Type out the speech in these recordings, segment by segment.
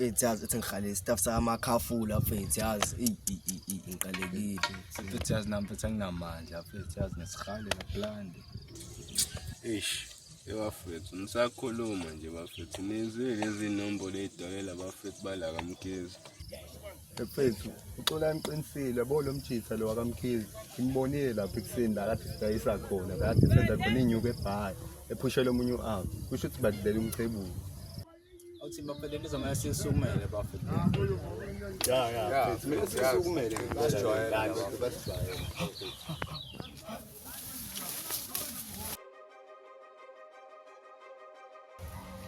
mfethu yazi uthi ngihlale istaff samakhafula mfethu yazi ngiqalekile mfethu yazi nami mfethu anginamandla mfethu yazi nesikhale laplandi bafethu nisakhuluma nje bafethu nizwe lezi nombolo ey'dalela bafethu bala kaMkhize. Mfethu uxola ngiqinisile yabo lo mjitha lo wakamkhize ngibonile lapha ekuseni la kade sidayisa khona kade senza khona inyuku ebhayi ephushela omunye u-out kusho ukuthi badlela umcebulo. awuthi bafethu lizomela sisukumele bafethu Mfethu mina sisukumele basijwayele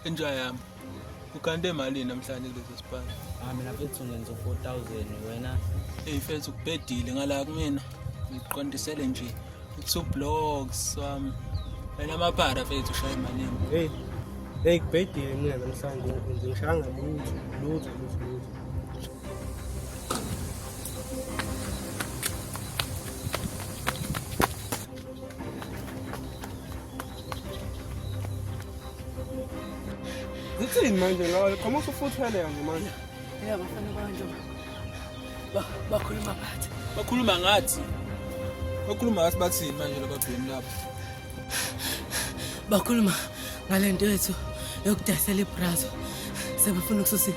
enjoy yami ukante imali namhlanje kulesi sipani mina mfethu ngenza 4,000 wena mfethu kubhedile ngala kumina ngiqondisele nje 2 blocks wami wena amaphara mfethu ushaya imali kubhedile mina namhlanje ngishanga lutho Zithini manje la khoma usufuthele manje. bafana banje bakhuluma ngathi bathini manje lababhemi lapho bakhuluma ngalento yethu yokudayisela ibrazo sebefuna ukususa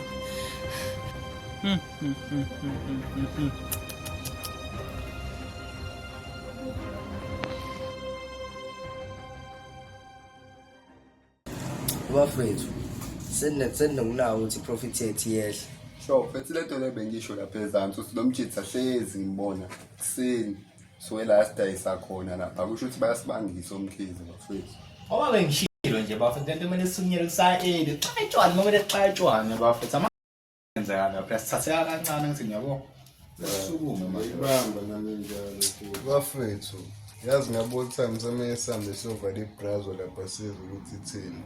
bafethu senokunawo ukuthi profit yethu yehle. So mfethu le nto le bengisho lapha ezansi uthi lo mjitha hlezi ngibona kuseni so la sidayisa khona lapha kusho ukuthi bayasibangisa omkhize bafethu. Ngoba bengishilo nje bafethu lento kumele sikunyele kusayeli xayitshwane noma lexayitshwane bafethu amanza lapha sithatheka kancane ngithi ngiyabo sukume manje Ibamba nami njalo bafethu yazi ngabona time sami esambe sova le brazo lapha sizwe ukuthi ithini.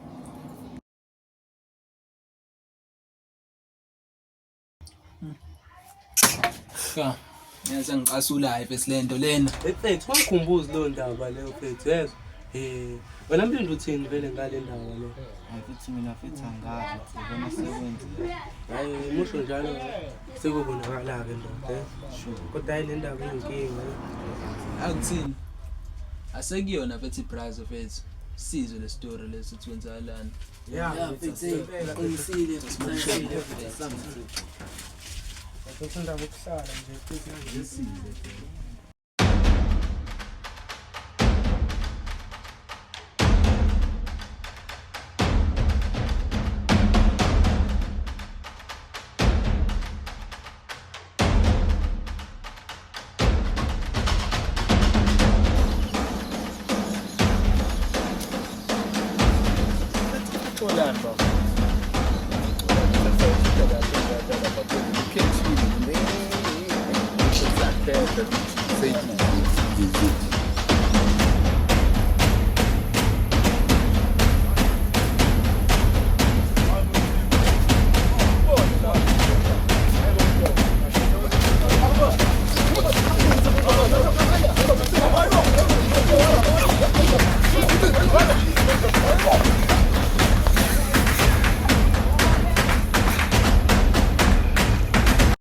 yazi ngiqasulayo bese lento lena mfethu ungikhumbuzi lo ndaba leyo mfethu yezwa wena mphinde uthini vele ngale ndaba le mfethu mina mfethu angazi ubona sekwenzile hayi musho njalo sekubonakala-ke ndoda kodwa hayi le ndaba iyinkinga akuthini asekuyona mfethu ibrazo mfethu sizwe le story lesi kwenzakalani mfethu qinisile mfethu indaba okuhlala nje futhi Say